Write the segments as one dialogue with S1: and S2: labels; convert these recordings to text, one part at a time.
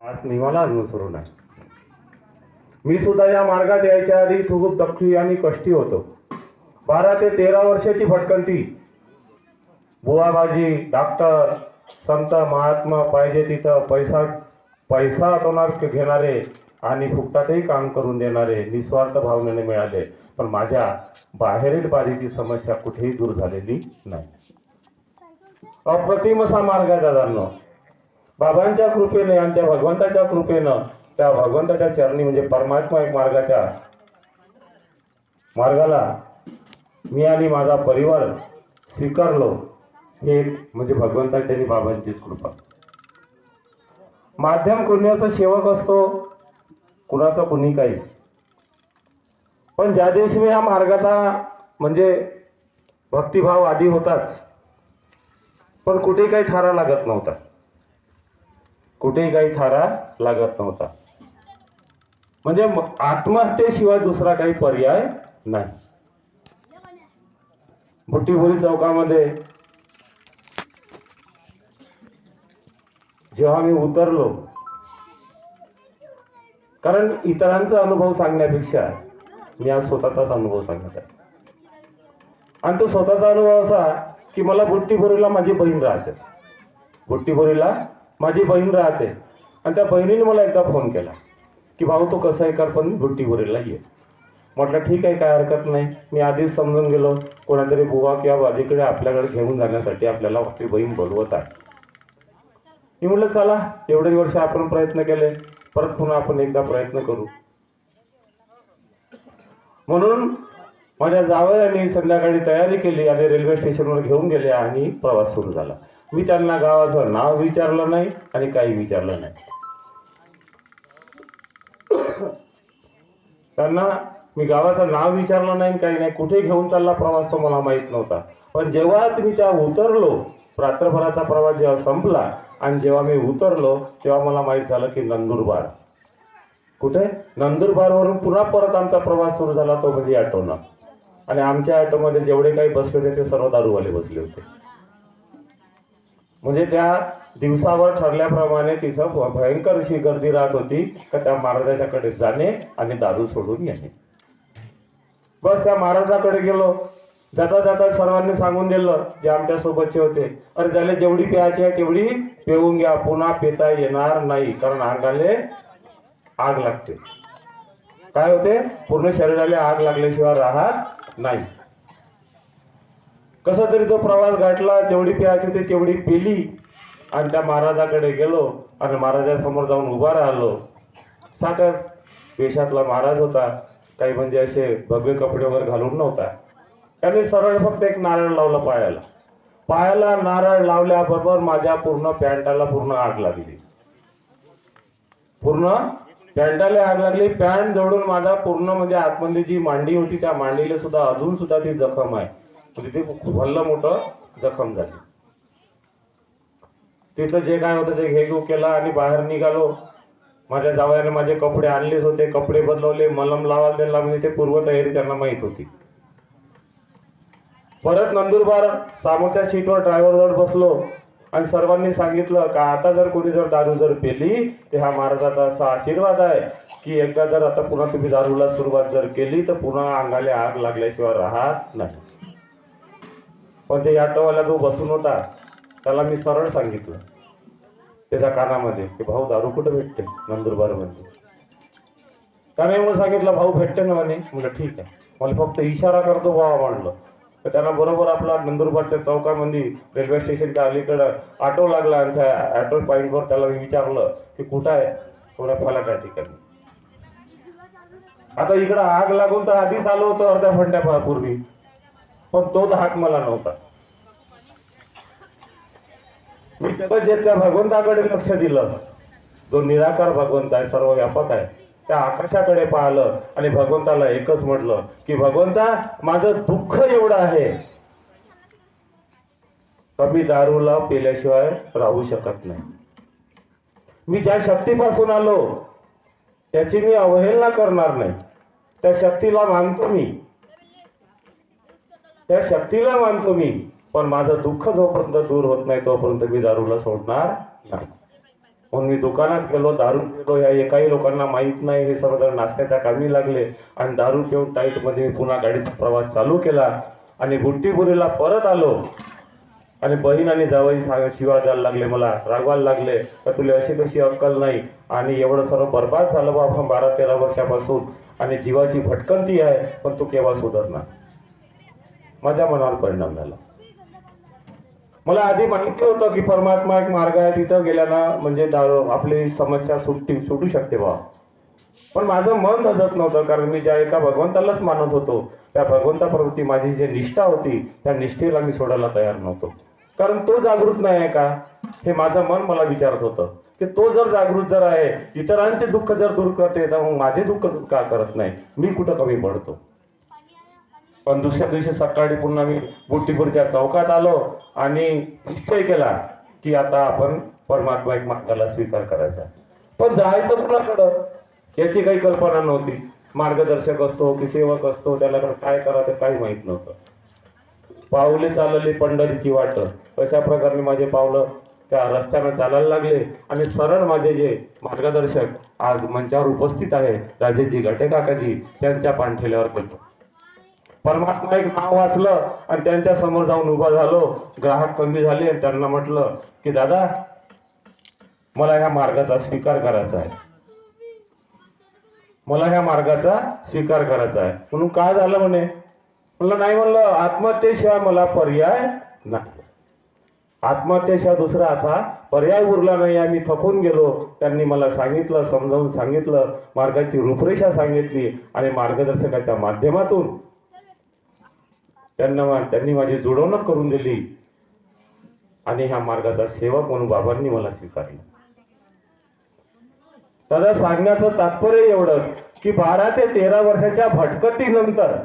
S1: आज निघाला अनुसरून आहे. मी सुद्धा या मार्गात यायच्या आधी खूप दक्षी आणि कष्टी होतो. 12 ते 13 वर्षाची भटकंती. बुवाबाजी, डॉक्टर, संत महात्मा, पाहिजे तिथं पैसा तोनार घेणारे आणि फुकटातही काम करून देणारे निस्वार्थ भावनेने मिळाले. पण माझ्या बाहेरील बारीची समस्या कुठेही दूर झालेली नाही. अप्रतिम असा मार्ग आहे दादांनो. बाबांच्या कृपेने आणि त्या भगवंताच्या कृपेनं, त्या भगवंताच्या चरणी म्हणजे परमात्मा एक मार्गाला मी आणि माझा परिवार स्वीकारलो. हे म्हणजे भगवंताची आणि बाबांचीच कृपा. माध्यम कुणाचा सेवक असतो, कुणाचा कुणी काही. पण ज्या दिवशी मी या मार्गाचा म्हणजे भक्तिभाव आधी होताच, पण कुठेही काही थारा लागत नव्हता. कुठेही काही थारा लागत नव्हता. म्हणजे आत्महत्येशिवाय दुसरा काही पर्याय नाही. बुट्टीबोरी चौकामध्ये जेव्हा मी उतरलो, कारण इतरांचा अनुभव सांगण्यापेक्षा मी आज स्वतःचाच अनुभव सांगत आहे. आणि तो स्वतःचा अनुभव असा की मला बुट्टीबोरीला माझी बहीण राहते. बुट्टीबोरीला माझी बहीण राहते आणि त्या बहिणीने मला एकदा फोन केला की भाऊ तो कसं आहे कर, पण बुट्टीबोरीला ये. म्हटलं ठीक आहे, काय हरकत नाही. मी आधीच समजून गेलो कोणातरी बुवा किंवा बाजीकडे आपल्याकडे घेऊन जाण्यासाठी आपल्याला आपली बहीण बोलवत आहे. मी म्हटलं चला, एवढे वर्ष आपण प्रयत्न केले, परत पुन्हा आपण एकदा प्रयत्न करू. म्हणून माझ्या जावयाने संध्याकाळी तयारी केली आणि रेल्वे स्टेशनवर घेऊन गेले आणि प्रवास सुरू झाला. मी त्यांना गावाचं नाव विचारलं नाही आणि काही विचारलं नाही. त्यांना मी गावाचं नाव विचारलं नाही, काही नाही. कुठे घेऊन चालला प्रवास तो मला माहीत नव्हता. पण जेव्हा मी त्या उतरलो, रात्रभराचा प्रवास जेव्हा संपला आणि जेव्हा मी उतरलो, तेव्हा मला माहीत झालं की नंदुरबार. कुठे? नंदुरबारवरून पुन्हा परत आमचा प्रवास सुरू झाला, तो म्हणजे ऑटोनं. आणि आमच्या ऑटोमध्ये जेवढे काही बसले होते ते सर्व दारूवाले बसले होते. म्हणजे त्या दिवसावर ठरल्याप्रमाणे तिथं भयंकर अशी गर्दी राहत होती का त्या महाराजाच्याकडे जाणे आणि दारू सोडून येणे. बस त्या महाराजाकडे गेलो. जाता जाता सर्वांनी सांगून दिलं जे आमच्या सोबतचे होते, अरे झाले जेवढी प्यायची आहे तेवढी पिऊन घ्या, पुन्हा पिता येणार नाही, कारण अंगाले आग लागते. काय होते? पूर्ण शरीराला आग लागल्याशिवाय राहत नाही. कसा तरी तो प्रवास गाठला. जेवढी प्यायची होती तेवढी पेली आणि त्या महाराजाकडे गेलो आणि महाराजांसमोर जाऊन उभा राहिलो. साखर वेशातला महाराज होता, काही म्हणजे असे भगवे कपडे वगैरे घालून नव्हता. त्याने सरळ फक्त एक नारळ लावलं पायाला. पायाला नारळ लावल्याबरोबर माझ्या पूर्ण पॅन्टाला पूर्ण आग लागली. पूर्ण पॅन्टाला आग लागली. पॅन्ट जोडून माझा पूर्ण म्हणजे आतमध्ये जी मांडी होती त्या मांडीला सुद्धा अजून सुद्धा ती जखम आहे. म्हणजे ते भल्लं मोठं जखम झाली. तिथं जे काय होतं ते घेऊ केला आणि बाहेर निघालो. माझ्या जावयाने माझे कपडे आणलेच होते, कपडे बदलवले, मलम लावायला दिला, म्हणजे ते पूर्वतयारी त्यांना माहीत होती. परत नंदुरबार समोरच्या सीटवर ड्रायव्हरवर बसलो आणि सर्वांनी सांगितलं का आता जर कोणी जर दारू जर पेली तर हा महाराजाचा असा आशीर्वाद आहे की एकदा जर आता पुन्हा तुम्ही दारूला सुरुवात जर केली तर पुन्हा अंगाला आग लागल्याशिवाय राहत नाही. पण ते ऑटोवाला जो बसून होता त्याला मी सरळ सांगितलं त्याच्या कानामध्ये की भाऊ दारू कुठं भेटते? नंदुरबारमध्ये. त्याने म्हणून सांगितलं भाऊ भेटते ना म्हणे. म्हटलं ठीक आहे, मला फक्त इशारा करतो बाबा म्हणलं. तर त्यांना बरोबर आपला नंदुरबारच्या चौकामध्ये रेल्वे स्टेशनच्या अलीकडं ऑटो लागला आणि त्या ऑटो पॉईंटवर त्याला मी विचारलं की कुठं आहे? थोड्या फलाच्या ठिकाणी. आता इकडं आग लागून तर आधीच आलो होतो अर्ध्या घंट्यापूर्वी, पण तोच हात मला नव्हता. मी त्या भगवंताकडे लक्ष दिलं, जो निराकार भगवंत आहे, सर्व व्यापक आहे. त्या आकाशाकडे पाहिलं आणि भगवंताला एकच म्हटलं की भगवंता माझं दुःख एवढं आहे तर मी दारूला पेल्याशिवाय राहू शकत नाही. मी ज्या शक्तीपासून आलो त्याची मी अवहेलना करणार नाही. त्या शक्तीला मानतो मी, त्या शक्तीला मानतो मी, पण माझं दुःख जोपर्यंत दूर होत नाही तोपर्यंत मी दारूला सोडणार नाही. म्हणून मी दुकानात गेलो, दारू पिलो. या एकाही लोकांना माहीत नाही. हे सर्वजण नाश्त्याच्या कामी लागले आणि दारू पिऊन टाईटमध्ये मी पुन्हा गाडीचा प्रवास चालू केला आणि बुट्टीपुरीला परत आलो. आणि बहीण आणि जावई शिवाय द्यायला लागले, मला रागवायला लागले, तर तुला अशी कशी अक्कल नाही आणि एवढं सर्व बर्बाद झालं बा आपण 12-13 वर्षापासून आणि जीवाची भटकंती आहे, पण तू केव्हा सुधारणार. माझ्या मनावर परिणाम झाला. मला आधी माहिती होतं की परमात्मा एक मार्ग आहे, तिथं गेल्यानं म्हणजे आपली समस्या सुटू शकते बा. पण माझं मन धजत नव्हतं, कारण मी ज्या एका भगवंतालाच मानत होतो त्या भगवंताप्रती माझी जी निष्ठा होती त्या निष्ठेला मी सोडायला तयार नव्हतो. कारण तो जागृत नाही आहे का, हे माझं मन मला विचारत होतं की तो जर जागृत जर आहे, इतरांचे दुःख जर दूर करते, तर मग माझे दुःख का करत नाही, मी कुठं कमी पडतो. पण दुसऱ्या दिवशी सकाळी पुन्हा मी बुट्टीपूरच्या चौकात आलो आणि निश्चय केला की आता आपण परमात्मा एक मार्गाला स्वीकार करायचा. पण जायचं कुणाकडं याची काही कल्पना नव्हती. मार्गदर्शक असतो की सेवक असतो, त्याला काय करायचं काही माहीत नव्हतं. पावले चालली पंढरीची वाट, अशा प्रकारे माझे पावलं त्या रस्त्यानं चालायला लागले आणि सरळ माझे जे मार्गदर्शक आज मंचावर उपस्थित आहे, राजेशजी घाटे काकाजी, त्यांच्या पाणठेल्यावर गेलो. परमात्मा एक नाव वाचलं आणि त्यांच्या समोर जाऊन उभा झालो. ग्राहक कमी झाले आणि त्यांना म्हटलं की दादा, मला ह्या मार्गाचा स्वीकार करायचा आहे, मला ह्या मार्गाचा स्वीकार करायचा आहे. म्हणून काय झालं म्हणे, म्हणलं नाही, म्हणलं आत्महत्येशिवाय मला पर्याय नाही, आत्महत्येशिवाय दुसरा असा पर्याय उरला नाही. आम्ही थकून गेलो. त्यांनी मला सांगितलं, समजावून सांगितलं, मार्गाची रूपरेषा सांगितली आणि मार्गदर्शकाच्या माध्यमातून त्यांनी माझी जुळवणूक करून दिली आणि ह्या मार्गाचा सेवक म्हणून बाबांनी मला स्वीकारलं. दादा, सांगण्याचं तात्पर्य एवढंच की 12 ते 13 वर्षाच्या भटकंतीनंतर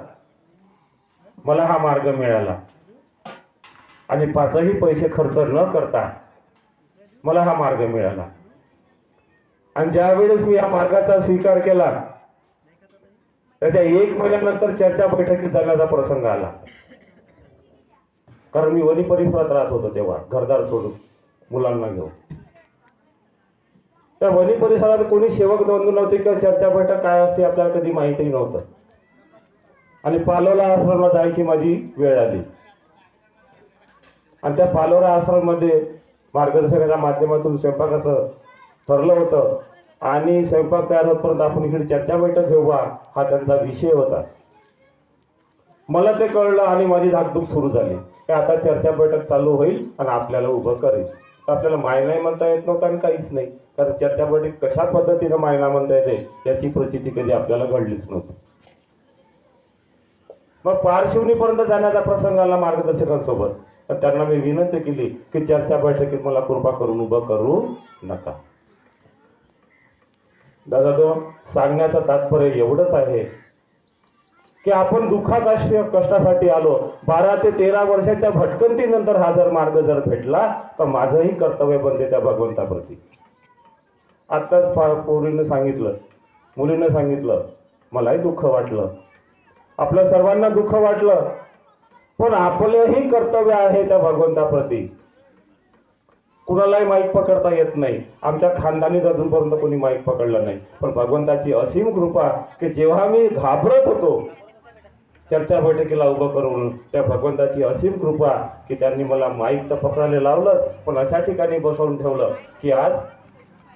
S1: मला हा मार्ग मिळाला आणि 5ही पैसे खर्च न करता मला हा मार्ग मिळाला. आणि ज्यावेळेस मी या मार्गाचा स्वीकार केला त्याच्या 1 महिन्यानंतर चर्चा बैठकीत जाण्याचा प्रसंग आला. कारण मी वनी परिसरात राहत होतो तेव्हा, घरदार सोडून मुलांना घेऊन. त्या वनी परिसरात कोणी सेवक बंधू नव्हते किंवा चर्चा बैठक काय असते आपल्याला कधी माहितीही नव्हतं. आणि पालोरा आश्रमला जायची माझी वेळ आली आणि त्या पालोरा आश्रममध्ये मार्गदर्शकाच्या माध्यमातून स्वयंपाकाचं ठरलं होतं आणि स्वयंपाक तयार होतपर्यंत आपण इकडे चर्चा बैठक घेऊ हा त्यांचा विषय होता. मला ते कळलं आणि माझी धाकधूक सुरू झाली की आता चर्चा बैठक चालू होईल आणि आपल्याला उभं करेल. आपल्याला माय नाही म्हणता येत नव्हतं आणि काहीच नाही, कारण चर्चा बैठक कशा पद्धतीनं मायना म्हणता येते याची प्रचिती कधी आपल्याला घडलीच नव्हती. मग पारशिवनीपर्यंत जाण्याचा प्रसंग आला मार्गदर्शकांसोबत. तर त्यांना मी विनंती केली की चर्चा बैठकीत मला कृपा करून उभं करू नका. दादा, तो सांगण्याचं तात्पर्य एवढंच आहे की आपण कष्टासाठी आलो. 12 ते 13 वर्षाच्या भटकंतीनंतर हा जर मार्ग जर भेटला तर माझंही कर्तव्य बनते त्या भगवंताप्रती. आत्ताच पोरीनं सांगितलं, मुलीनं सांगितलं, मलाही दुःख वाटलं, आपल्या सर्वांना दुःख वाटलं, पण आपलेही कर्तव्य आहे त्या भगवंताप्रती. कुणालाही माईक पकडता येत नाही. आमच्या खानदानीत अजूनपर्यंत कोणी माईक पकडलं नाही. पण भगवंताची असीम कृपा की जेव्हा मी घाबरत होतो चर्चा बैठकीला उभं करून, त्या भगवंताची असीम कृपा की त्यांनी मला माईक तर पकडायला लावलं, पण अशा ठिकाणी बसवून ठेवलं की आज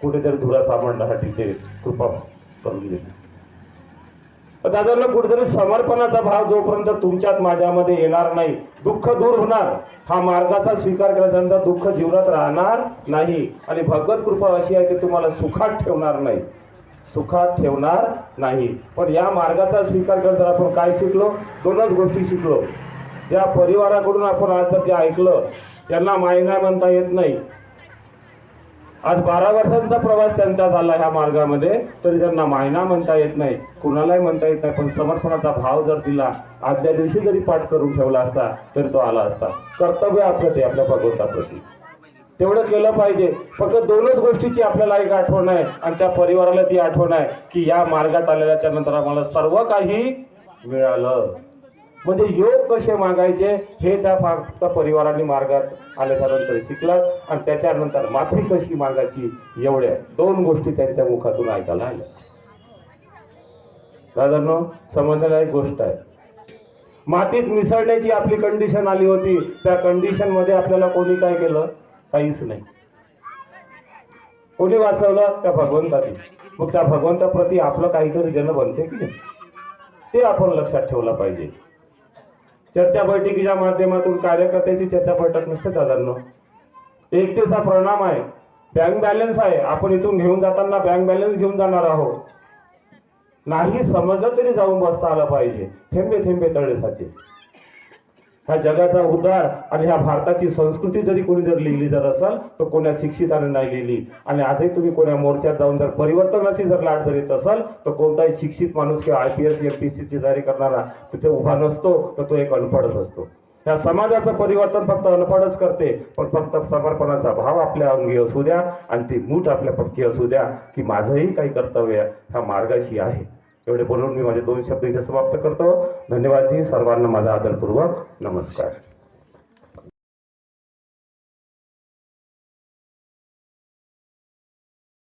S1: कुठेतरी धुरा सापडण्यासाठी ते कृपा करून दिली. दादांना कुठेतरी समर्पणाचा भाव जोपर्यंत तुमच्यात माझ्यामध्ये येणार नाही, दुःख दूर होणार. हा मार्गाचा स्वीकार केल्यानंतर दुःख जीवनात राहणार नाही आणि भगवत कृपा अशी आहे की तुम्हाला सुखात ठेवणार नाही, सुखात ठेवणार नाही. पण या मार्गाचा स्वीकार केल्यानंतर आपण काय शिकलो? 2च गोष्टी शिकलो. ज्या परिवाराकडून आपण आज जे ऐकलं त्यांना माय नाही म्हणता येत नाही. आज 12 वर्षांचा प्रवास त्यांचा झाला ह्या मार्गामध्ये, तरी त्यांना मायना म्हणता येत नाही, कुणालाही म्हणता येत नाही. पण समर्पणाचा भाव जर दिला, आजच्या दिवशी जरी पाठ करून ठेवला असता तरी तो आला असता. कर्तव्य आपलं ते आपल्या भगवंताप्रती तेवढं केलं पाहिजे. फक्त 2च गोष्टीची आपल्याला एक आठवण आहे आणि त्या परिवाराला ती आठवण आहे की या मार्गात आलेल्याच्या नंतर आम्हाला सर्व काही मिळालं. म्हणजे योग कसे मागायचे हे त्या फक्त परिवाराने मार्गात आल्याच्यानंतर शिकलात आणि त्याच्यानंतर माफी कशी मागायची एवढ्या 2 गोष्टी त्यांच्या मुखातून ऐकायला आल्या. दादांनो, समजण्याची गोष्ट आहे. मातीत मिसळण्याची आपली कंडिशन आली होती. त्या कंडिशन मध्ये आपल्याला कोणी काय केलं? काहीच नाही. कोणी वाचवलं? त्या भगवंताने. मग त्या भगवंताप्रती आपलं काहीतरी जन बनते की नाही, ते आपण लक्षात ठेवलं पाहिजे. चर्चा बैठकीच्या माध्यमातून कार्यकर्त्याची चर्चा बैठक नसते दादांनो. एकतेचा प्रणाम आहे, बँक बॅलन्स आहे. आपण इथून घेऊन जाताना बँक बॅलन्स घेऊन जाणार आहोत. नाही समजलं तरी जाऊन बसता आलं पाहिजे. थेंबे थेंबे तळे साचे. ह्या जगाचा उद्धार आणि ह्या भारताची संस्कृती जरी कोणी जर लिहिली जर असेल तर कोण्या शिक्षिताने नाही लिहिली. आणि आजही तुम्ही कोण्या मोर्चात जाऊन जर परिवर्तनाची जर लाट धरीत असाल तर कोणताही शिक्षित माणूस किंवा IPS MPSC ची तयारी करणारा तिथे उभा नसतो, तर तो एक अनपढच असतो. त्या समाजाचं परिवर्तन फक्त अनपढच करते. पण फक्त समर्पणाचा भाव आपल्या अंगी असू द्या आणि ती मूठ आपल्या पक्की असू द्या की माझंही काही कर्तव्य ह्या मार्गाशी आहे. एवढे बोलून मी माझे 2 शब्द इथे समाप्त करतो. धन्यवाद जी. सर्वांना माझा आदरपूर्वक नमस्कार.